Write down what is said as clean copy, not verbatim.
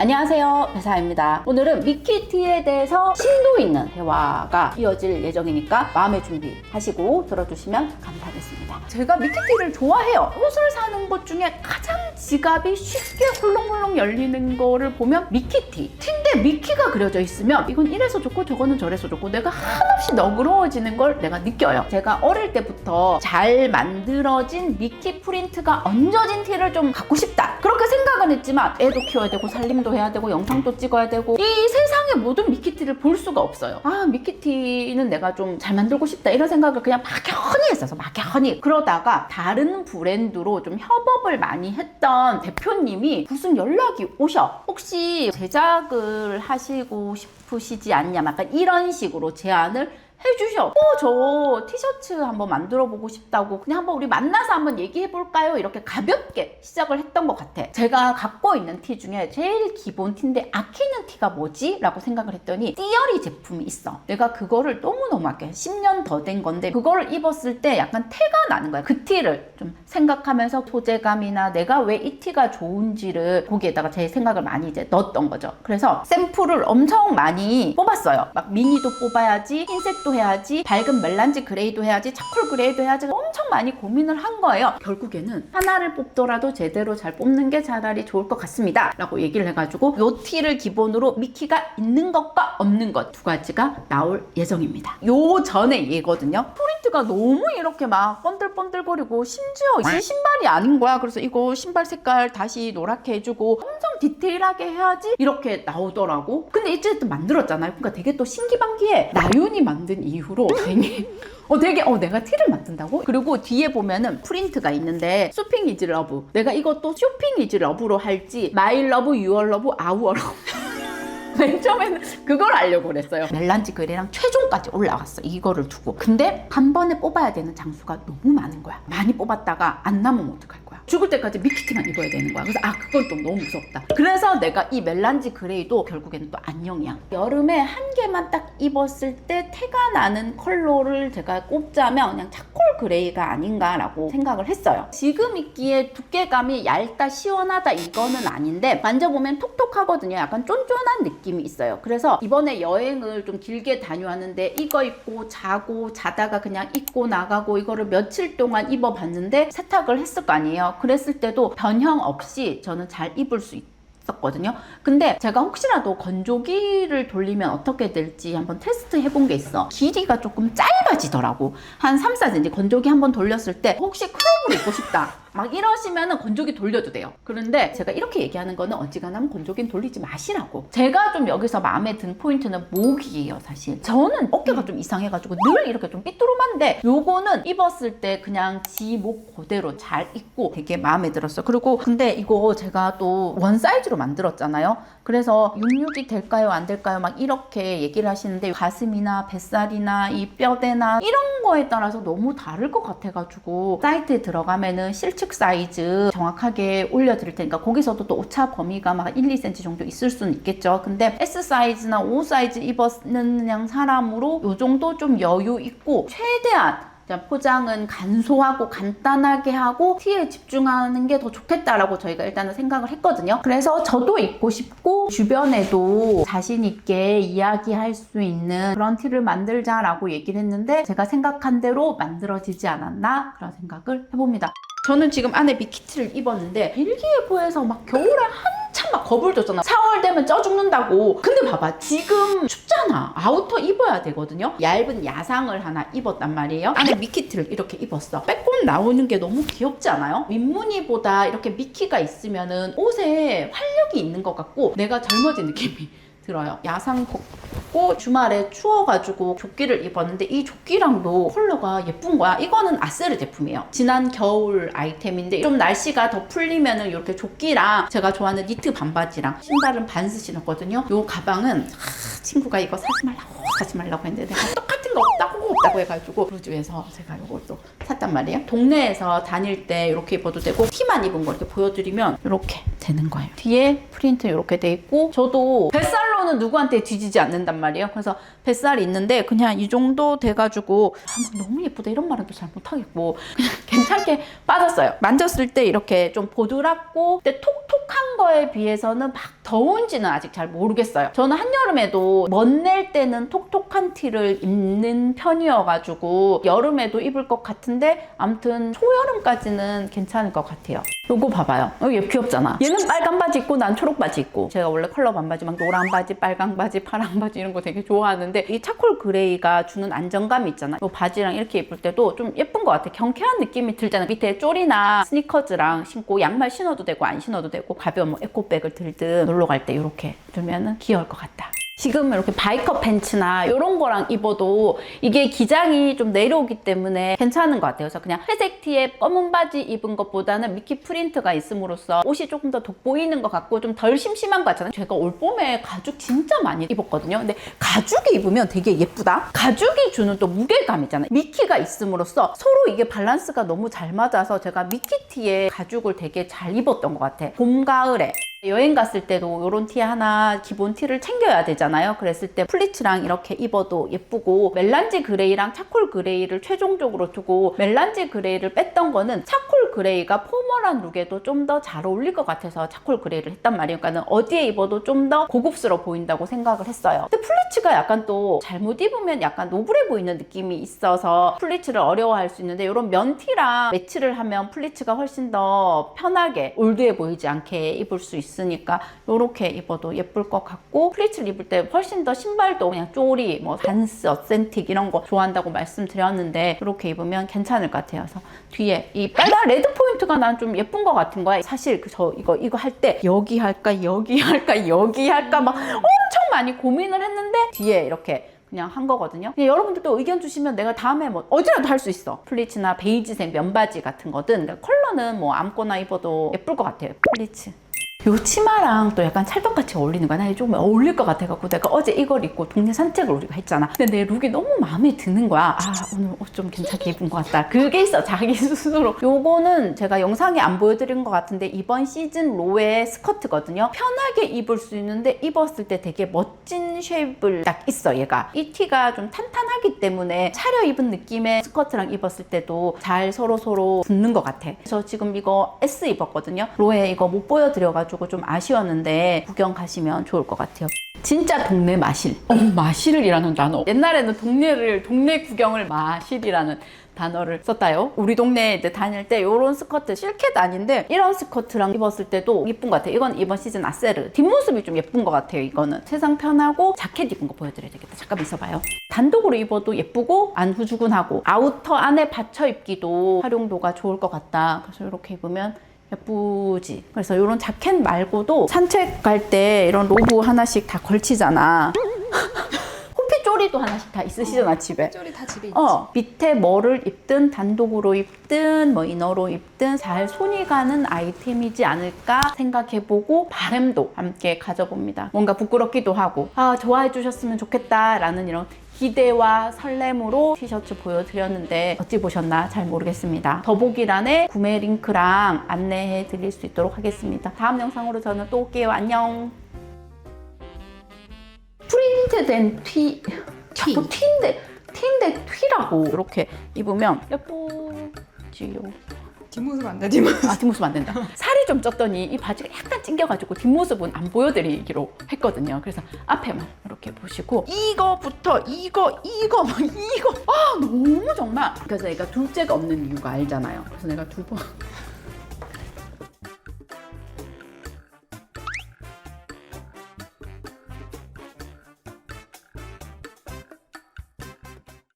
안녕하세요, 배사입니다. 오늘은 미키티에 대해서 심도 있는 대화가 이어질 예정이니까 마음의 준비하시고 들어주시면 감사하겠습니다. 제가 미키티를 좋아해요. 옷을 사는 것 중에 가장 지갑이 쉽게 훌렁훌렁 열리는 거를 보면 미키티. 티인데 미키가 그려져 있으면 이건 이래서 좋고 저거는 저래서 좋고 내가 한없이 너그러워지는 걸 내가 느껴요. 제가 어릴 때부터 잘 만들어진 미키 프린트가 얹어진 티를 좀 갖고 싶다, 그렇게 생각은 했지만 애도 키워야 되고 살림도 해야 되고 영상도 찍어야 되고 이 세상의 모든 미키티를 볼 수가 없어요. 아, 미키티는 내가 좀 잘 만들고 싶다 이런 생각을 그냥 막연히 했어서 막연히. 그러다가 다른 브랜드로 좀 협업을 많이 했던 대표님이 무슨 연락이 오셔. 혹시 제작을 하시고 싶으시지 않냐, 약간 이런 식으로 제안을 해주셔. 저 티셔츠 한번 만들어 보고 싶다고, 그냥 한번 우리 만나서 한번 얘기해 볼까요? 이렇게 가볍게 시작을 했던 것 같아. 제가 갖고 있는 티 중에 제일 기본 티인데 아끼는 티가 뭐지? 라고 생각을 했더니 띠어리 제품이 있어. 내가 그거를 너무너무 아껴. 10년 더 된 건데 그거를 입었을 때 약간 태가 나는 거야. 그 티를 좀 생각하면서 소재감이나 내가 왜 이 티가 좋은지를 거기에다가 제 생각을 많이 이제 넣었던 거죠. 그래서 샘플을 엄청 많이 뽑았어요. 막 미니도 뽑아야지, 흰색도 해야지, 밝은 멜란지 그레이도 해야지, 차콜 그레이도 해야지, 엄청 많이 고민을 한 거예요. 결국에는 하나를 뽑더라도 제대로 잘 뽑는 게 차라리 좋을 것 같습니다 라고 얘기를 해가지고 요 티를 기본으로 미키가 있는 것과 없는 것 두 가지가 나올 예정입니다. 요 전에 얘거든요. 프린트가 너무 이렇게 막 번들번들거리고 심지어 이 신발이 아닌 거야. 그래서 이거 신발 색깔 다시 노랗게 해주고 엄청 디테일하게 해야지 이렇게 나오더라고. 근데 이제또 만들었잖아요. 그러니까 되게 또 신기반기에 나윤이 만든 이후로 되게 내가 티를 만든다고? 그리고 뒤에 보면은 프린트가 있는데 쇼핑 이즈 러브, 내가 이것도 쇼핑 이즈 러브로 할지 마이 러브, 유얼 러브, 아우어 러브 맨 처음에는 그걸 알려고 그랬어요. 멜란지 그레이랑 최종까지 올라갔어, 이거를 두고. 근데 한 번에 뽑아야 되는 장수가 너무 많은 거야. 많이 뽑았다가 안 남으면 어떡할 거야? 죽을 때까지 미키티만 입어야 되는 거야. 그래서 그건 또 너무 무섭다. 그래서 내가 이 멜란지 그레이도 결국에는 또 안녕이야. 여름에 한 개만 딱 입었을 때 태가 나는 컬러를 제가 꼽자면 그냥 차콜 그레이가 아닌가라고 생각을 했어요. 지금 입기에 두께감이 얇다 시원하다 이거는 아닌데 만져보면 톡톡하거든요. 약간 쫀쫀한 느낌이 있어요. 그래서 이번에 여행을 좀 길게 다녀왔는데 이거 입고 자고 자다가 그냥 입고 나가고 이거를 며칠 동안 입어봤는데 세탁을 했을 거 아니에요. 그랬을 때도 변형 없이 저는 잘 입을 수 있었거든요. 근데 제가 혹시라도 건조기를 돌리면 어떻게 될지 한번 테스트 해본 게 있어. 길이가 조금 짧아지더라고. 한 3-4cm. 건조기 한번 돌렸을 때 혹시 크롭으로 입고 싶다 막 이러시면은 건조기 돌려도 돼요. 그런데 제가 이렇게 얘기하는 거는 어지간하면 건조기는 돌리지 마시라고. 제가 좀 여기서 마음에 든 포인트는 목이에요. 사실 저는 어깨가 좀 이상해가지고 늘 이렇게 좀 삐뚤음한데 요거는 입었을 때 그냥 지 목 그대로 잘 입고 되게 마음에 들었어요. 그리고 근데 이거 제가 또 원 사이즈로 만들었잖아요. 그래서 66이 될까요 안 될까요 막 이렇게 얘기를 하시는데 가슴이나 뱃살이나 이 뼈대나 이런 거에 따라서 너무 다를 것 같아가지고 사이트에 들어가면은 실측 사이즈 정확하게 올려드릴 테니까 거기서도 또 오차 범위가 막 1-2cm 정도 있을 수는 있겠죠. 근데 S 사이즈나 O 사이즈 입었는 그냥 사람으로 요 정도 좀 여유 있고 최대한 포장은 간소하고 간단하게 하고 티에 집중하는 게 더 좋겠다라고 저희가 일단은 생각을 했거든요. 그래서 저도 입고 싶고 주변에도 자신 있게 이야기할 수 있는 그런 티를 만들자라고 얘기를 했는데 제가 생각한 대로 만들어지지 않았나 그런 생각을 해봅니다. 저는 지금 안에 미키티를 입었는데 일기예보에서 막 겨울에 한참 막 겁을 줬잖아. 4월 되면 쪄 죽는다고. 근데 봐봐, 지금 춥잖아. 아우터 입어야 되거든요. 얇은 야상을 하나 입었단 말이에요. 안에 미키티를 이렇게 입었어. 빼꼼 나오는 게 너무 귀엽지 않아요? 민무늬보다 이렇게 미키가 있으면은 옷에 활력이 있는 것 같고 내가 젊어진 느낌이 들어요. 야상 벗고 주말에 추워가지고 조끼를 입었는데 이 조끼랑도 컬러가 예쁜 거야. 이거는 아세르 제품이에요. 지난 겨울 아이템인데 좀 날씨가 더 풀리면은 이렇게 조끼랑 제가 좋아하는 니트 반바지랑 신발은 반스 신었거든요. 요 가방은 친구가 이거 사지 말라고 했는데 내가 똑같은 거 없다고 해가지고 크루즈에서 제가 이것도 샀단 말이에요. 동네에서 다닐 때 이렇게 입어도 되고 티만 입은 거 이렇게 보여드리면 이렇게 되는 거예요. 뒤에 프린트 이렇게 돼 있고 저도 뱃살로는 누구한테 뒤지지 않는단 말이에요. 그래서 뱃살이 있는데 그냥 이 정도 돼가지고 너무 예쁘다 이런 말은 또 잘 못하겠고 그냥 괜찮게 빠졌어요. 만졌을 때 이렇게 좀 보드랍고 근데 톡톡한 거에 비해서는 막 더운지는 아직 잘 모르겠어요. 저는 한여름에도 멋낼 때는 톡톡한 티를 입는 편이어가지고 여름에도 입을 것 같은데 아무튼 초여름까지는 괜찮을 것 같아요. 요거 봐봐요. 얘 귀엽잖아. 얘는 빨간 바지 입고 난 초록 바지 입고, 제가 원래 컬러 반바지 막 노란 바지, 빨강 바지, 파란 바지 이런 거 되게 좋아하는데 이 차콜 그레이가 주는 안정감이 있잖아. 이 바지랑 이렇게 입을 때도 좀 예쁜 것 같아. 경쾌한 느낌이 들잖아. 밑에 쪼리나 스니커즈랑 신고 양말 신어도 되고 안 신어도 되고 가벼운 뭐 에코백을 들든 놀러 갈 때 이렇게 들면은 귀여울 것 같다. 지금 이렇게 바이커 팬츠나 이런 거랑 입어도 이게 기장이 좀 내려오기 때문에 괜찮은 것 같아요. 그래서 그냥 회색 티에 검은 바지 입은 것보다는 미키 프린트가 있음으로써 옷이 조금 더 돋보이는 것 같고 좀 덜 심심한 것 같잖아요. 제가 올 봄에 가죽 진짜 많이 입었거든요. 근데 가죽이 입으면 되게 예쁘다. 가죽이 주는 또 무게감 있잖아요. 미키가 있음으로써 서로 이게 밸런스가 너무 잘 맞아서 제가 미키 티에 가죽을 되게 잘 입었던 것 같아. 봄, 가을에. 여행 갔을 때도 이런 티 하나 기본 티를 챙겨야 되잖아요. 그랬을 때 플리츠랑 이렇게 입어도 예쁘고, 멜란지 그레이랑 차콜 그레이를 최종적으로 두고 멜란지 그레이를 뺐던 거는 차콜 그레이가 포멀한 룩에도 좀 더 잘 어울릴 것 같아서 차콜 그레이를 했단 말이에요. 그러니까 어디에 입어도 좀 더 고급스러워 보인다고 생각을 했어요. 근데 플리츠가 약간 또 잘못 입으면 약간 노블해 보이는 느낌이 있어서 플리츠를 어려워할 수 있는데, 이런 면티랑 매치를 하면 플리츠가 훨씬 더 편하게 올드해 보이지 않게 입을 수 있으니까 이렇게 입어도 예쁠 것 같고, 플리츠를 입을 때 훨씬 더 신발도 그냥 쪼리, 뭐 단스, 어센틱 이런 거 좋아한다고 말씀드렸는데 이렇게 입으면 괜찮을 것 같아요. 그래서 뒤에 이 빨간 레드 포인트가 난 좀 예쁜 것 같은 거야. 사실 저 이거 할 때 여기 할까 여기 할까 여기 할까 막 엄청 많이 고민을 했는데 뒤에 이렇게 그냥 한 거거든요. 여러분들도 의견 주시면 내가 다음에 뭐 어디라도 할 수 있어. 플리츠나 베이지색 면바지 같은 거든. 컬러는 뭐 아무거나 입어도 예쁠 것 같아요. 플리츠. 요 치마랑 또 약간 찰떡같이 어울리는 거야. 나 조금 어울릴 것 같아갖고 내가 어제 이걸 입고 동네 산책을 우리가 했잖아. 근데 내 룩이 너무 마음에 드는 거야. 아, 오늘 옷 좀 괜찮게 입은 것 같다. 그게 있어, 자기 스스로. 요거는 제가 영상에 안 보여드린 것 같은데 이번 시즌 로의 스커트거든요. 편하게 입을 수 있는데 입었을 때 되게 멋진 쉐입을 딱 있어, 얘가. 이 티가 좀 탄탄하기 때문에 차려입은 느낌의 스커트랑 입었을 때도 잘 서로 붙는 것 같아. 그래서 지금 이거 S 입었거든요. 로에 이거 못 보여드려가지고 좀 아쉬웠는데 구경 가시면 좋을 것 같아요. 진짜 동네 마실. 마실이라는 단어. 옛날에는 동네 구경을 마실이라는 단어를 썼다요. 우리 동네에 다닐 때 이런 스커트 실켓 아닌데 이런 스커트랑 입었을 때도 예쁜 것 같아요. 이건 이번 시즌 아세르. 뒷모습이 좀 예쁜 것 같아요. 이거는 세상 편하고 자켓 입은 거 보여드려야 되겠다. 잠깐 있어봐요. 단독으로 입어도 예쁘고 안 후주근하고 아우터 안에 받쳐 입기도 활용도가 좋을 것 같다. 그래서 이렇게 입으면 예쁘지. 그래서 이런 자켓 말고도 산책 갈 때 이런 로브 하나씩 다 걸치잖아. 호피 쪼리도 하나씩 다 있으시잖아, 집에. 쪼리 다 집에 있지. 밑에 뭐를 입든 단독으로 입든 뭐 이너로 입든 잘 손이 가는 아이템이지 않을까 생각해보고 바람도 함께 가져봅니다. 뭔가 부끄럽기도 하고 좋아해 주셨으면 좋겠다 라는 이런 기대와 설렘으로 티셔츠 보여드렸는데 어찌 보셨나 잘 모르겠습니다. 더보기란에 구매 링크랑 안내해 드릴 수 있도록 하겠습니다. 다음 영상으로 저는 또 올게요. 안녕. 프린트된 자꾸 티인데 튀라고. 이렇게 입으면 예쁘지요. 뒷모습 안 돼, 뒷모습. 뒷모습 안 된다. 살이 좀 쪘더니 이 바지가 약간 찡겨가지고 뒷모습은 안 보여드리기로 했거든요. 그래서 앞에만 이렇게 보시고 이거부터 이거 너무 정말. 그래서 내가 둘째가 없는 이유가 알잖아요. 그래서 내가 두 번